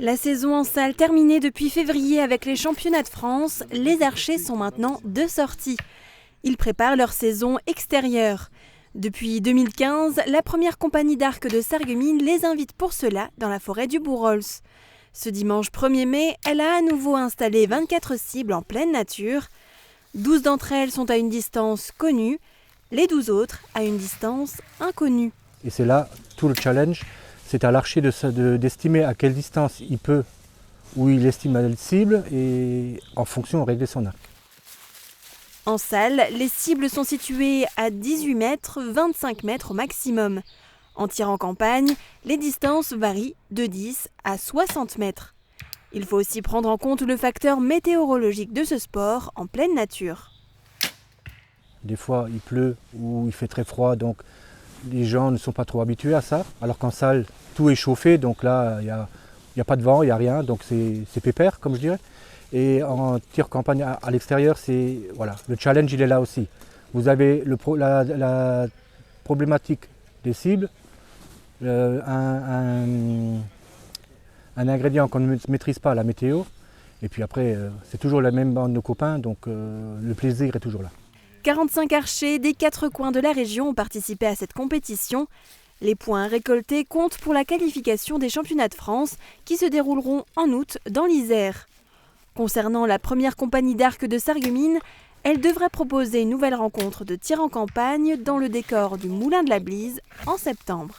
La saison en salle terminée depuis février avec les championnats de France, les archers sont maintenant de sortie. Ils préparent leur saison extérieure. Depuis 2015, la première compagnie d'arc de Sarreguemines les invite pour cela dans la forêt du Bourrols. Ce dimanche 1er mai, elle a à nouveau installé 24 cibles en pleine nature. 12 d'entre elles sont à une distance connue, les 12 autres à une distance inconnue. Et c'est là tout le challenge, c'est à l'archer d'estimer à quelle distance il peut, ou il estime la cible, et en fonction régler son arc. En salle, les cibles sont situées à 18 mètres, 25 mètres au maximum. En tir en campagne, les distances varient de 10 à 60 mètres. Il faut aussi prendre en compte le facteur météorologique de ce sport en pleine nature. Des fois il pleut ou il fait très froid, donc les gens ne sont pas trop habitués à ça. Alors qu'en salle, tout est chauffé, donc là il n'y a pas de vent, il n'y a rien, donc c'est pépère comme je dirais. Et en tir campagne à l'extérieur, voilà, le challenge il est là aussi. Vous avez la problématique des cibles, un ingrédient qu'on ne maîtrise pas, la météo, et puis après c'est toujours la même bande de copains, donc le plaisir est toujours là. 45 archers des 4 coins de la région ont participé à cette compétition. Les points récoltés comptent pour la qualification des championnats de France qui se dérouleront en août dans l'Isère. Concernant la première compagnie d'arc de Sarreguemines, elle devrait proposer une nouvelle rencontre de tir en campagne dans le décor du Moulin de la Blise en septembre.